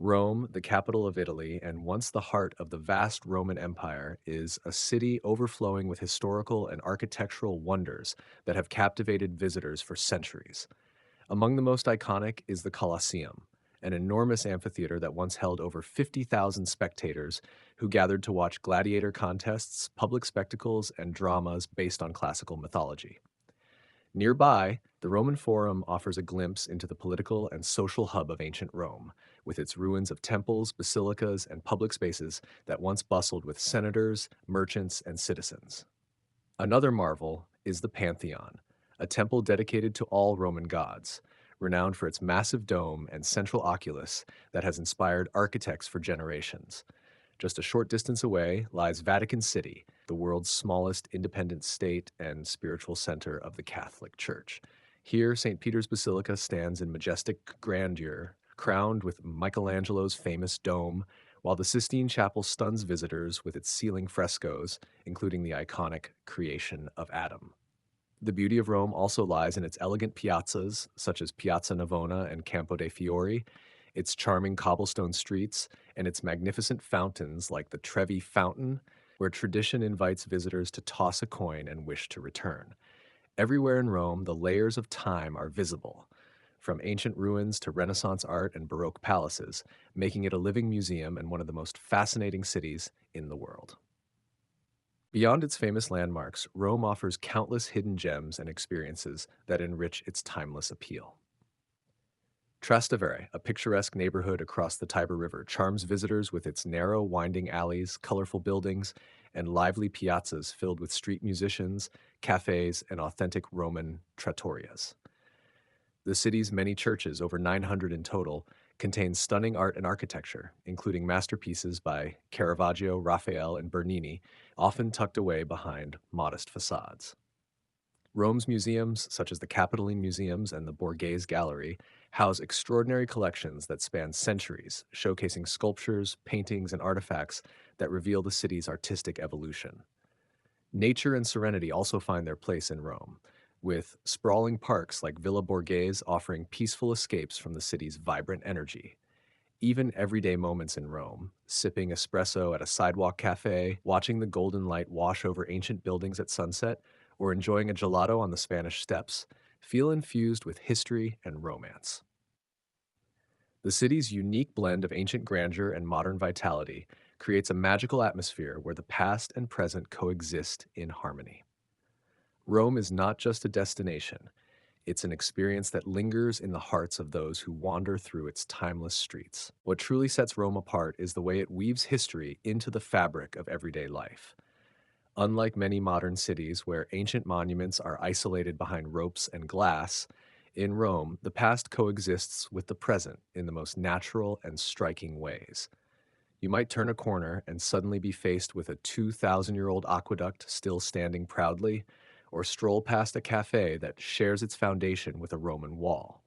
Rome, the capital of Italy and once the heart of the vast Roman Empire, is a city overflowing with historical and architectural wonders that have captivated visitors for centuries. Among the most iconic is the Colosseum, an enormous amphitheater that once held over 50,000 spectators who gathered to watch gladiator contests, public spectacles, and dramas based on classical mythology. Nearby, the Roman Forum offers a glimpse into the political and social hub of ancient Rome, with its ruins of temples, basilicas, and public spaces that once bustled with senators, merchants, and citizens. Another marvel is the Pantheon, a temple dedicated to all Roman gods, renowned for its massive dome and central oculus that has inspired architects for generations. Just a short distance away lies Vatican City, the world's smallest independent state and spiritual center of the Catholic Church. Here, St. Peter's Basilica stands in majestic grandeur, crowned with Michelangelo's famous dome, while the Sistine Chapel stuns visitors with its ceiling frescoes, including the iconic Creation of Adam. The beauty of Rome also lies in its elegant piazzas, such as Piazza Navona and Campo dei Fiori, its charming cobblestone streets, and its magnificent fountains like the Trevi Fountain, where tradition invites visitors to toss a coin and wish to return. Everywhere in Rome, the layers of time are visible, from ancient ruins to Renaissance art and Baroque palaces, making it a living museum and one of the most fascinating cities in the world. Beyond its famous landmarks, Rome offers countless hidden gems and experiences that enrich its timeless appeal. Trastevere, a picturesque neighborhood across the Tiber River, charms visitors with its narrow, winding alleys, colorful buildings, and lively piazzas filled with street musicians, cafes, and authentic Roman trattorias. The city's many churches, over 900 in total, contain stunning art and architecture, including masterpieces by Caravaggio, Raphael, and Bernini, often tucked away behind modest facades. Rome's museums, such as the Capitoline Museums and the Borghese Gallery, house extraordinary collections that span centuries, showcasing sculptures, paintings, and artifacts that reveal the city's artistic evolution. Nature and serenity also find their place in Rome, with sprawling parks like Villa Borghese offering peaceful escapes from the city's vibrant energy. Even everyday moments in Rome, sipping espresso at a sidewalk cafe, watching the golden light wash over ancient buildings at sunset, or enjoying a gelato on the Spanish Steps, feel infused with history and romance. The city's unique blend of ancient grandeur and modern vitality creates a magical atmosphere where the past and present coexist in harmony. Rome is not just a destination, it's an experience that lingers in the hearts of those who wander through its timeless streets. What truly sets Rome apart is the way it weaves history into the fabric of everyday life. Unlike many modern cities where ancient monuments are isolated behind ropes and glass, in Rome, the past coexists with the present in the most natural and striking ways. You might turn a corner and suddenly be faced with a 2,000-year-old aqueduct still standing proudly, or stroll past a cafe that shares its foundation with a Roman wall.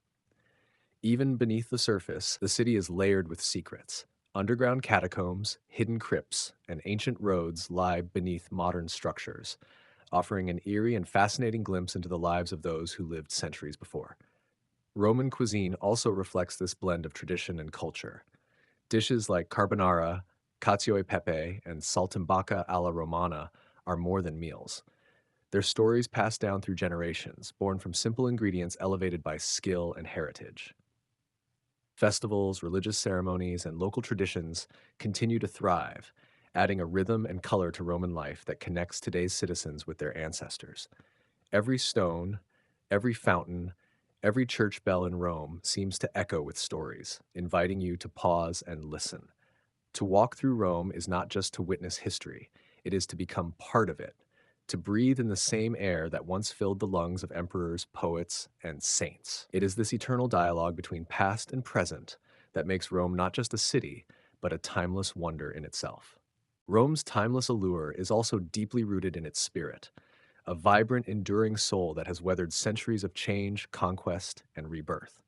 Even beneath the surface, the city is layered with secrets. Underground catacombs, hidden crypts, and ancient roads lie beneath modern structures, offering an eerie and fascinating glimpse into the lives of those who lived centuries before. Roman cuisine also reflects this blend of tradition and culture. Dishes like carbonara, cacio e pepe, and saltimbocca alla romana are more than meals. They're stories passed down through generations, born from simple ingredients elevated by skill and heritage. Festivals, religious ceremonies, and local traditions continue to thrive, adding a rhythm and color to Roman life that connects today's citizens with their ancestors. Every stone, every fountain, every church bell in Rome seems to echo with stories, inviting you to pause and listen. To walk through Rome is not just to witness history, it is to become part of it, to breathe in the same air that once filled the lungs of emperors, poets, and saints. It is this eternal dialogue between past and present that makes Rome not just a city, but a timeless wonder in itself. Rome's timeless allure is also deeply rooted in its spirit, a vibrant, enduring soul that has weathered centuries of change, conquest, and rebirth.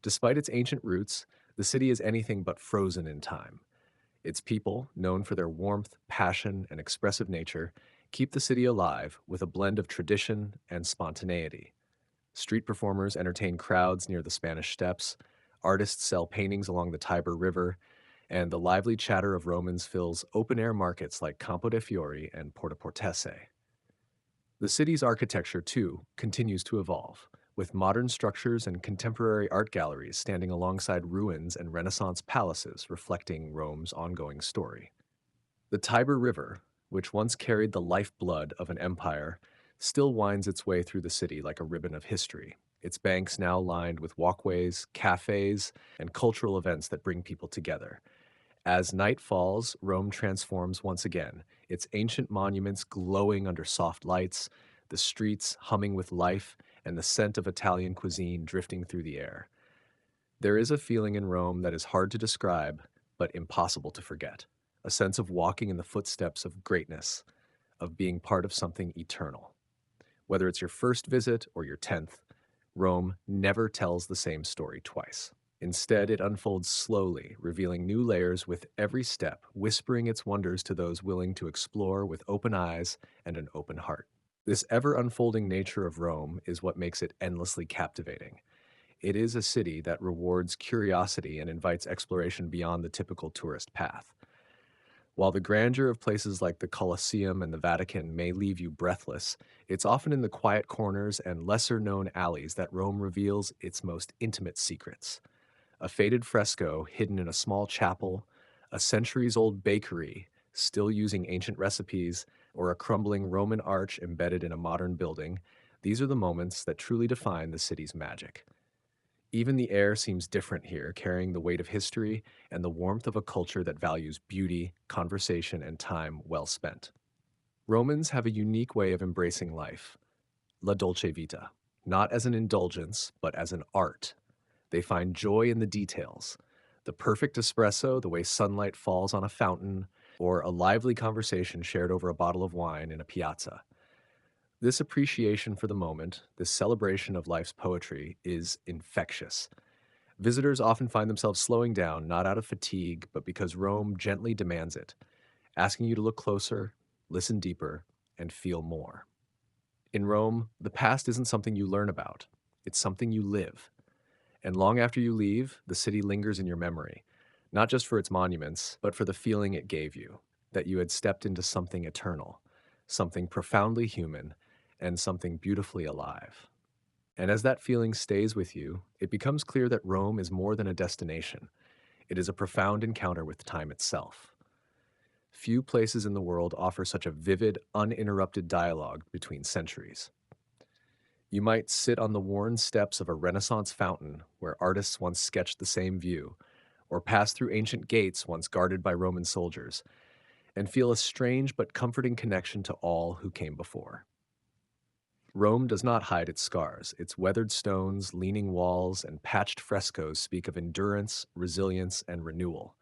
Despite its ancient roots, the city is anything but frozen in time. Its people, known for their warmth, passion, and expressive nature, keep the city alive with a blend of tradition and spontaneity. Street performers entertain crowds near the Spanish Steps, Artists sell paintings along the Tiber River, and the lively chatter of Romans fills open-air markets like Campo de' Fiori and Porta Portese. The city's architecture, too, continues to evolve, with modern structures and contemporary art galleries standing alongside ruins and Renaissance palaces reflecting Rome's ongoing story. The Tiber River, which once carried the lifeblood of an empire, still winds its way through the city like a ribbon of history, its banks now lined with walkways, cafes, and cultural events that bring people together. As night falls, Rome transforms once again, its ancient monuments glowing under soft lights, the streets humming with life, and the scent of Italian cuisine drifting through the air. There is a feeling in Rome that is hard to describe, but impossible to forget. A sense of walking in the footsteps of greatness, of being part of something eternal. Whether it's your first visit or your 10th, Rome never tells the same story twice. Instead, it unfolds slowly, revealing new layers with every step, whispering its wonders to those willing to explore with open eyes and an open heart. This ever unfolding nature of Rome is what makes it endlessly captivating. It is a city that rewards curiosity and invites exploration beyond the typical tourist path. While the grandeur of places like the Colosseum and the Vatican may leave you breathless, it's often in the quiet corners and lesser known alleys that Rome reveals its most intimate secrets. A faded fresco hidden in a small chapel, a centuries old bakery still using ancient recipes, or a crumbling Roman arch embedded in a modern building, these are the moments that truly define the city's magic. Even the air seems different here, carrying the weight of history and the warmth of a culture that values beauty, conversation, and time well spent. Romans have a unique way of embracing life, la dolce vita, not as an indulgence, but as an art. They find joy in the details, the perfect espresso, the way sunlight falls on a fountain, or a lively conversation shared over a bottle of wine in a piazza. This appreciation for the moment, this celebration of life's poetry, is infectious. Visitors often find themselves slowing down, not out of fatigue, but because Rome gently demands it, asking you to look closer, listen deeper, and feel more. In Rome, the past isn't something you learn about, it's something you live. And long after you leave, the city lingers in your memory, not just for its monuments, but for the feeling it gave you, that you had stepped into something eternal, something profoundly human, and something beautifully alive. And as that feeling stays with you, it becomes clear that Rome is more than a destination. It is a profound encounter with time itself. Few places in the world offer such a vivid, uninterrupted dialogue between centuries. You might sit on the worn steps of a Renaissance fountain where artists once sketched the same view, or pass through ancient gates once guarded by Roman soldiers, and feel a strange but comforting connection to all who came before. Rome does not hide its scars. Its weathered stones, leaning walls, and patched frescoes speak of endurance, resilience, and renewal.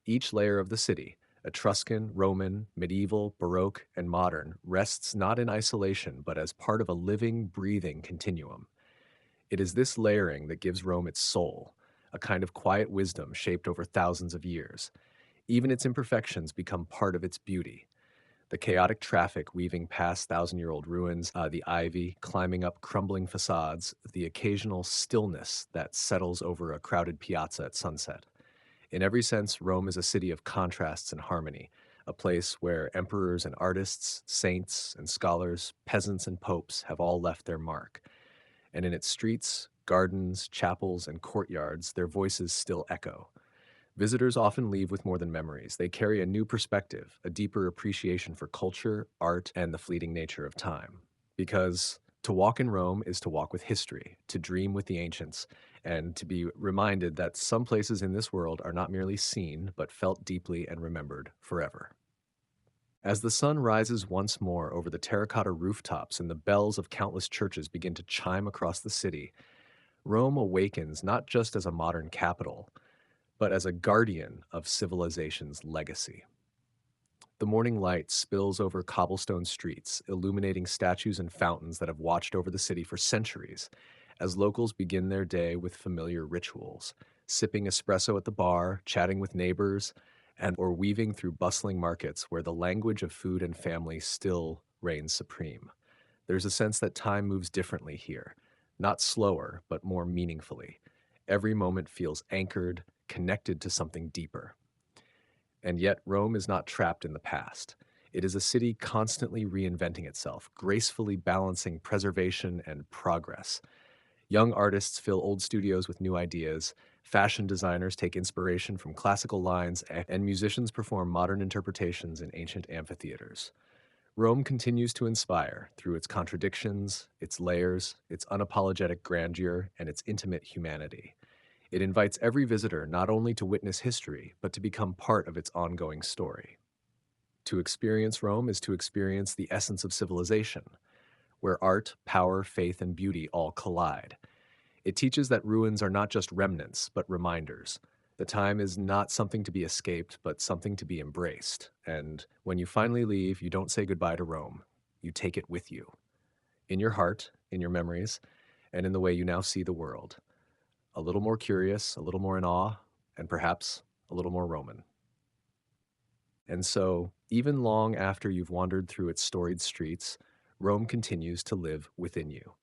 Each layer of the city, Etruscan, Roman, medieval, Baroque, and modern, rests not in isolation but as part of a living, breathing continuum. It is this layering that gives Rome its soul, a kind of quiet wisdom shaped over thousands of years. Even its imperfections become part of its beauty. The chaotic traffic weaving past thousand-year-old ruins, the ivy climbing up crumbling facades, the occasional stillness that settles over a crowded piazza at sunset. In every sense, Rome is a city of contrasts and harmony, a place where emperors and artists, saints and scholars, peasants and popes have all left their mark. And in its streets, gardens, chapels, and courtyards, their voices still echo. Visitors often leave with more than memories. They carry a new perspective, a deeper appreciation for culture, art, and the fleeting nature of time. Because to walk in Rome is to walk with history, to dream with the ancients, and to be reminded that some places in this world are not merely seen, but felt deeply and remembered forever. As the sun rises once more over the terracotta rooftops and the bells of countless churches begin to chime across the city, Rome awakens not just as a modern capital, but as a guardian of civilization's legacy. The morning light spills over cobblestone streets, illuminating statues and fountains that have watched over the city for centuries, as locals begin their day with familiar rituals, sipping espresso at the bar, chatting with neighbors, and or weaving through bustling markets where the language of food and family still reigns supreme. There's a sense that time moves differently here, not slower, but more meaningfully. Every moment feels anchored, connected to something deeper. And yet, Rome is not trapped in the past. It is a city constantly reinventing itself, gracefully balancing preservation and progress. Young artists fill old studios with new ideas, fashion designers take inspiration from classical lines, and musicians perform modern interpretations in ancient amphitheaters. Rome continues to inspire through its contradictions, its layers, its unapologetic grandeur, and its intimate humanity. It invites every visitor not only to witness history, but to become part of its ongoing story. To experience Rome is to experience the essence of civilization, where art, power, faith, and beauty all collide. It teaches that ruins are not just remnants, but reminders. The time is not something to be escaped, but something to be embraced. And when you finally leave, you don't say goodbye to Rome. You take it with you, in your heart, in your memories, and in the way you now see the world. A little more curious, a little more in awe, and perhaps a little more Roman. And so, even long after you've wandered through its storied streets, Rome continues to live within you.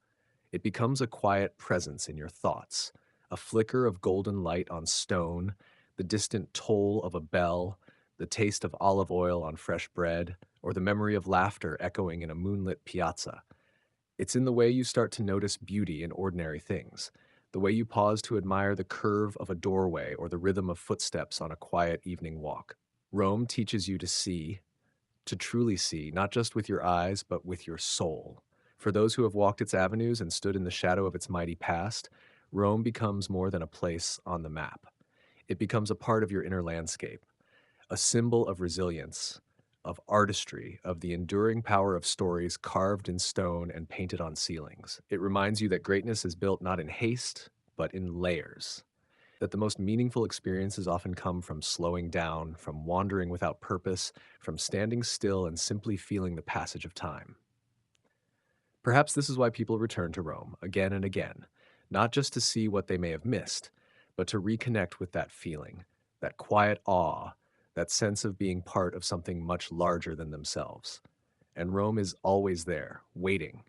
It becomes a quiet presence in your thoughts, a flicker of golden light on stone, the distant toll of a bell, the taste of olive oil on fresh bread, or the memory of laughter echoing in a moonlit piazza. It's in the way you start to notice beauty in ordinary things, the way you pause to admire the curve of a doorway or the rhythm of footsteps on a quiet evening walk. Rome teaches you to see, to truly see, not just with your eyes, but with your soul. For those who have walked its avenues and stood in the shadow of its mighty past, Rome becomes more than a place on the map. It becomes a part of your inner landscape, a symbol of resilience, of artistry, of the enduring power of stories carved in stone and painted on ceilings. It reminds you that greatness is built not in haste, but in layers. That the most meaningful experiences often come from slowing down, from wandering without purpose, from standing still and simply feeling the passage of time. Perhaps this is why people return to Rome again and again, not just to see what they may have missed, but to reconnect with that feeling, that quiet awe, that sense of being part of something much larger than themselves. And Rome is always there, waiting,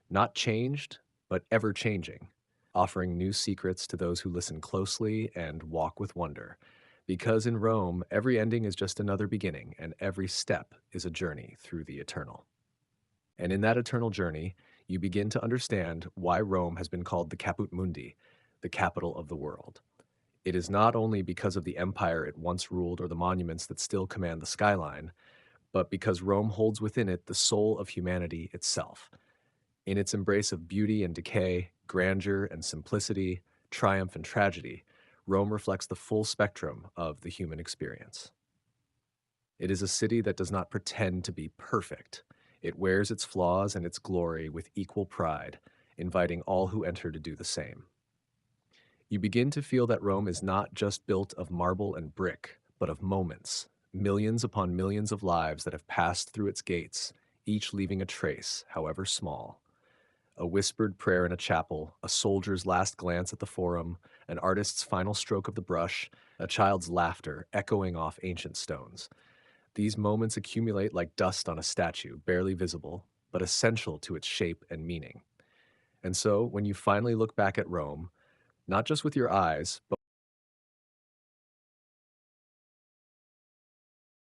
not changed, but ever changing, offering new secrets to those who listen closely and walk with wonder. Because in Rome, every ending is just another beginning, and every step is a journey through the eternal. And in that eternal journey, you begin to understand why Rome has been called the Caput Mundi, the capital of the world. It is not only because of the empire it once ruled or the monuments that still command the skyline, but because Rome holds within it the soul of humanity itself. In its embrace of beauty and decay, grandeur and simplicity, triumph and tragedy, Rome reflects the full spectrum of the human experience. It is a city that does not pretend to be perfect. It wears its flaws and its glory with equal pride, inviting all who enter to do the same. You begin to feel that Rome is not just built of marble and brick, but of moments, millions upon millions of lives that have passed through its gates, each leaving a trace, however small. A whispered prayer in a chapel, a soldier's last glance at the forum, an artist's final stroke of the brush, a child's laughter echoing off ancient stones. These moments accumulate like dust on a statue, barely visible, but essential to its shape and meaning. And so, when you finally look back at Rome, not just with your eyes, but